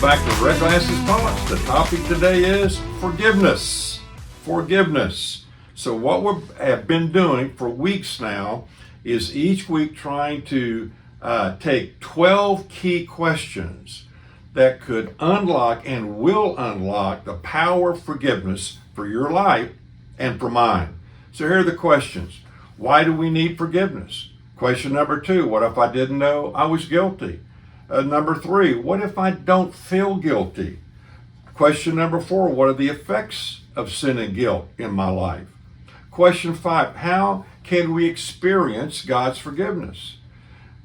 back to Red Glasses Thoughts. The topic today is forgiveness. Forgiveness. So what we have been doing for weeks now is each week trying to take 12 key questions that could unlock and will unlock the power of forgiveness for your life and for mine. So here are the questions. Why do we need forgiveness? Question number 2, what if I didn't know I was guilty? Number 3, what if I don't feel guilty? Question number 4, what are the effects of sin and guilt in my life? Question 5, how can we experience God's forgiveness?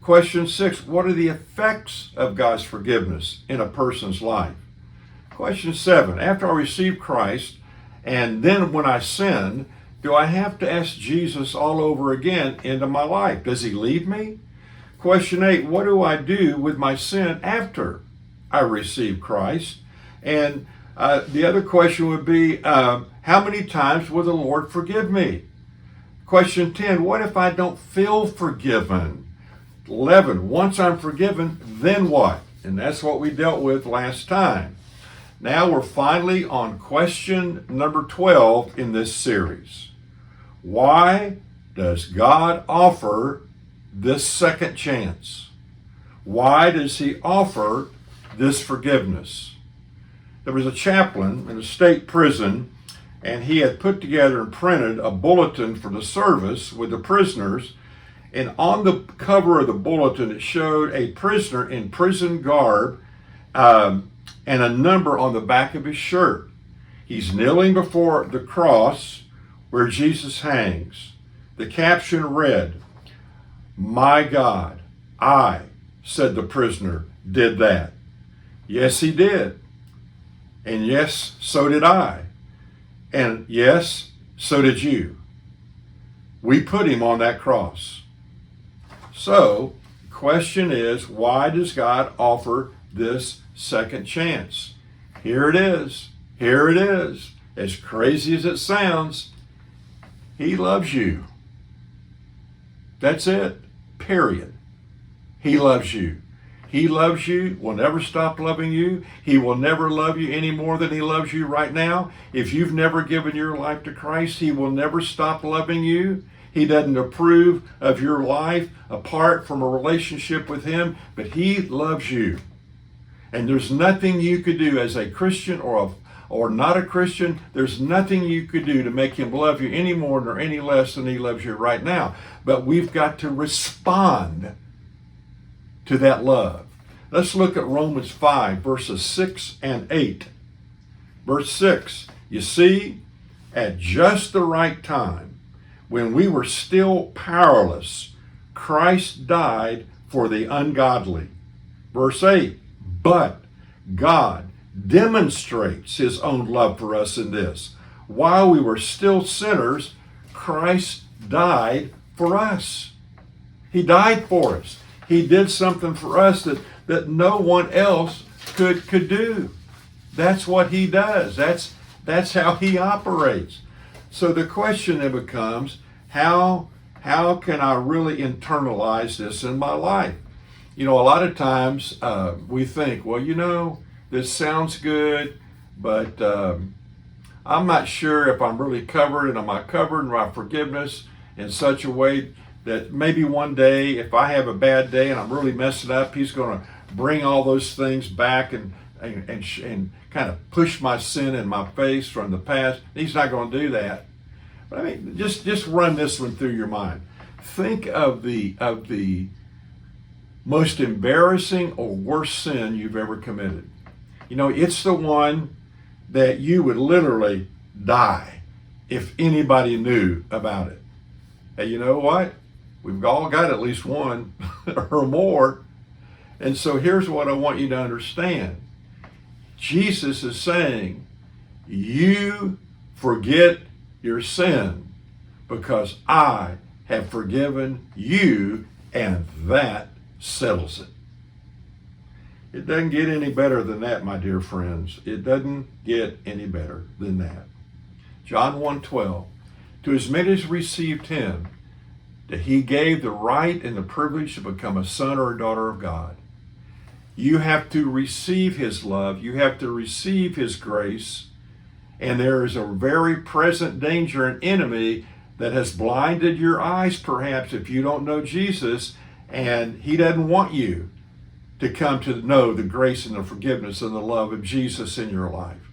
Question 6, what are the effects of God's forgiveness in a person's life? Question 7, after I receive Christ and then when I sin, do I have to ask Jesus all over again into my life? Does he leave me? Question 8, what do I do with my sin after I receive Christ? And the other question would be, how many times will the Lord forgive me? Question 10, what if I don't feel forgiven? 11, once I'm forgiven, then what? And that's what we dealt with last time. Now we're finally on question number 12 in this series. Why does God offer this second chance? Why does he offer this forgiveness? There was a chaplain in a state prison, and he had put together and printed a bulletin for the service with the prisoners, and on the cover of the bulletin it showed a prisoner in prison garb and a number on the back of his shirt. He's kneeling before the cross where Jesus hangs. The caption read, "My God, I," said the prisoner, "did that." Yes, he did. And yes, so did I. And yes, so did you. We put him on that cross. So, the question is, why does God offer this second chance? Here it is. Here it is. As crazy as it sounds, he loves you. That's it. Period. He loves you. He loves you, will never stop loving you. He will never love you any more than he loves you right now. If you've never given your life to Christ, he will never stop loving you. He doesn't approve of your life apart from a relationship with him, but he loves you. And there's nothing you could do as a Christian or not a Christian, there's nothing you could do to make him love you any more nor any less than he loves you right now. But we've got to respond to that love. Let's look at Romans 5, verses 6 and 8. Verse 6, you see, at just the right time, when we were still powerless, Christ died for the ungodly. Verse 8, but God demonstrates his own love for us in this. While we were still sinners, Christ died for us. He died for us. He did something for us that no one else could do. That's what he does. That's how he operates. So the question then becomes, how can I really internalize this in my life? You know, a lot of times we think, well, this sounds good, but I'm not sure if I'm really covered, and am I covered in my forgiveness in such a way that maybe one day, if I have a bad day and I'm really messing up, he's going to bring all those things back and kind of push my sin in my face from the past. He's not going to do that. But I mean, just run this one through your mind. Think of the most embarrassing or worst sin you've ever committed. It's the one that you would literally die if anybody knew about it. Hey, you know what? We've all got at least one or more. And so here's what I want you to understand. Jesus is saying, you forget your sin because I have forgiven you, and that settles it. It doesn't get any better than that, my dear friends. It doesn't get any better than that. John 1:12, to as many as received him, that he gave the right and the privilege to become a son or a daughter of God. You have to receive his love. You have to receive his grace. And there is a very present danger, an enemy that has blinded your eyes, perhaps, if you don't know Jesus, and he doesn't want you to come to know the grace and the forgiveness and the love of Jesus in your life.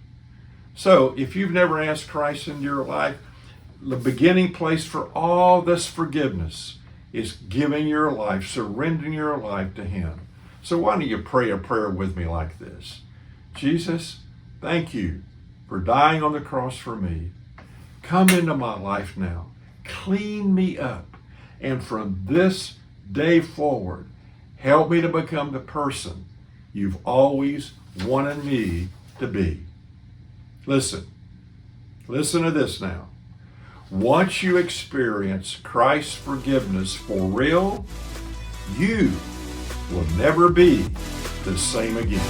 So if you've never asked Christ into your life, the beginning place for all this forgiveness is giving your life, surrendering your life to him. So why don't you pray a prayer with me like this? Jesus, thank you for dying on the cross for me. Come into my life now. Clean me up. And from this day forward, help me to become the person you've always wanted me to be. Listen to this now. Once you experience Christ's forgiveness for real, you will never be the same again.